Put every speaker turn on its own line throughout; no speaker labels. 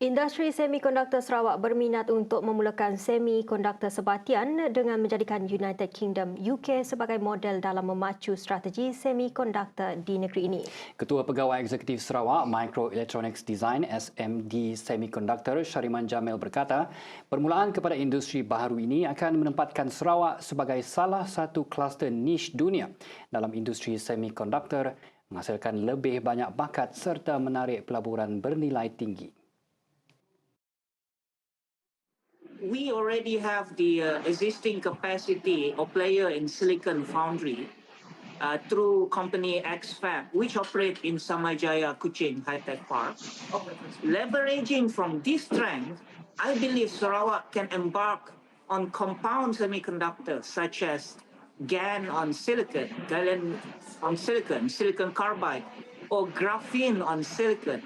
Industri semikonduktor Sarawak berminat untuk memulakan semikonduktor sebatian dengan menjadikan United Kingdom UK sebagai model dalam memacu strategi semikonduktor di negeri ini.
Ketua Pegawai Eksekutif Sarawak Microelectronics Design SMD Semiconductor Syariman Jamil berkata, permulaan kepada industri baharu ini akan menempatkan Sarawak sebagai salah satu kluster niche dunia dalam industri semikonduktor, menghasilkan lebih banyak bakat serta menarik pelaburan bernilai tinggi.
We already have the existing capacity of player in silicon foundry through company XFAB, which operate in Samajaya Kuching High Tech Park. Leveraging from this strength, I believe Sarawak can embark on compound semiconductors such as GaN on silicon, gallium on silicon, silicon carbide, or graphene on silicon.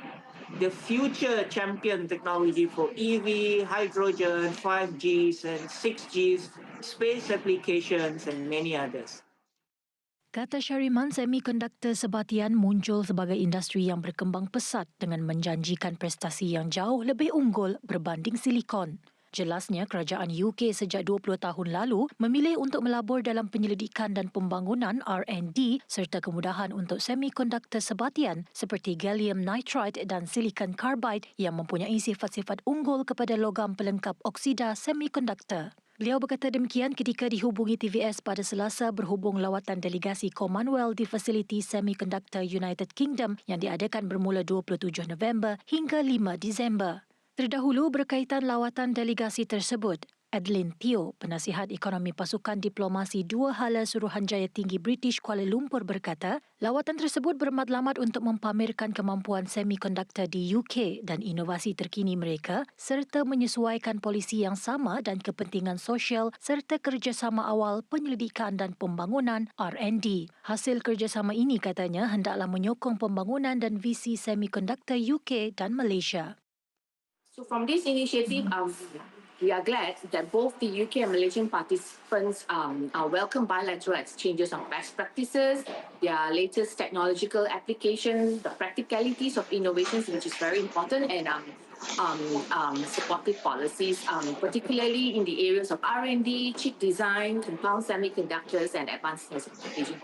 The future champion technology for EV, hydrogen, 5Gs and 6Gs, space applications and many others.
Kata Syariman, semikonduktor sebatian muncul sebagai industri yang berkembang pesat dengan menjanjikan prestasi yang jauh lebih unggul berbanding silikon. Jelasnya, kerajaan UK sejak 20 tahun lalu memilih untuk melabur dalam penyelidikan dan pembangunan R&D serta kemudahan untuk semikonduktor sebatian seperti gallium nitride dan silicon carbide yang mempunyai sifat-sifat unggul kepada logam pelengkap oksida semikonduktor. Beliau berkata demikian ketika dihubungi TVS pada Selasa berhubung lawatan delegasi Commonwealth di fasiliti Semiconductor United Kingdom yang diadakan bermula 27 November hingga 5 Disember. Terdahulu berkaitan lawatan delegasi tersebut, Adeline Teo, penasihat ekonomi pasukan diplomasi Dua Hala Suruhanjaya Tinggi British Kuala Lumpur berkata, lawatan tersebut bermatlamat untuk mempamerkan kemampuan semikonduktor di UK dan inovasi terkini mereka serta menyesuaikan polisi yang sama dan kepentingan sosial serta kerjasama awal penyelidikan dan pembangunan R&D. Hasil kerjasama ini katanya hendaklah menyokong pembangunan dan visi semikonduktor UK dan Malaysia.
So from this initiative, we are glad that both the UK and Malaysian participants welcome bilateral exchanges on best practices, their latest technological applications, the practicalities of innovations, which is very important, and supportive policies, particularly in the areas of R&D, chip design, compound semiconductors, and advanced specification.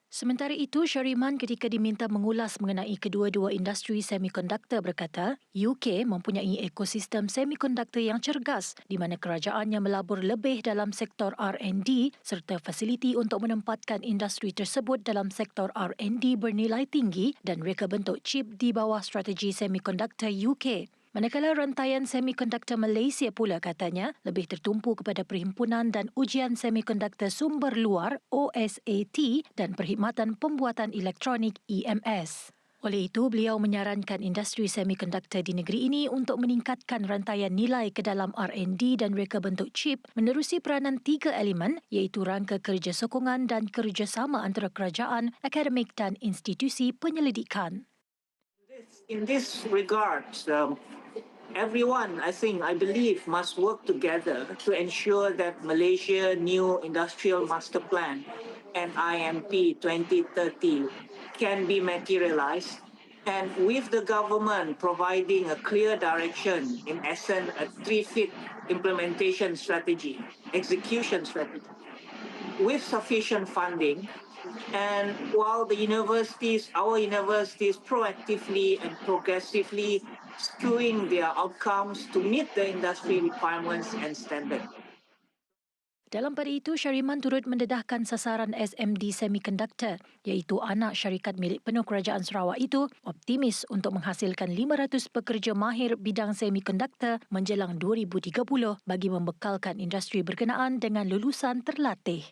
Sementara itu, Syariman ketika diminta mengulas mengenai kedua-dua industri semikonduktor berkata, UK mempunyai ekosistem semikonduktor yang cergas di mana kerajaannya melabur lebih dalam sektor R&D serta fasiliti untuk menempatkan industri tersebut dalam sektor R&D bernilai tinggi dan reka bentuk chip di bawah strategi semikonduktor UK. Manakala rantaian semikonduktor Malaysia pula katanya lebih tertumpu kepada perhimpunan dan ujian semikonduktor sumber luar OSAT dan perkhidmatan pembuatan elektronik EMS. Oleh itu, beliau menyarankan industri semikonduktor di negeri ini untuk meningkatkan rantaian nilai ke dalam R&D dan reka bentuk chip menerusi peranan 3 elemen iaitu rangka kerja sokongan dan kerjasama antara kerajaan, akademik dan institusi penyelidikan.
In this regard, everyone, I believe, must work together to ensure that Malaysia New Industrial Master Plan and IMP 2030 can be materialized, and with the government providing a clear direction, in essence, a 3-fit implementation strategy, execution strategy, with sufficient funding. And while our universities proactively and progressively skewing their outcomes to meet the industry requirements and standards.
Dalam pada itu, Syariman turut mendedahkan sasaran SMD Semiconductor, iaitu anak syarikat milik penuh Kerajaan Sarawak itu, optimis untuk menghasilkan 500 pekerja mahir bidang semikonduktor menjelang 2030 bagi membekalkan industri berkenaan dengan lulusan terlatih.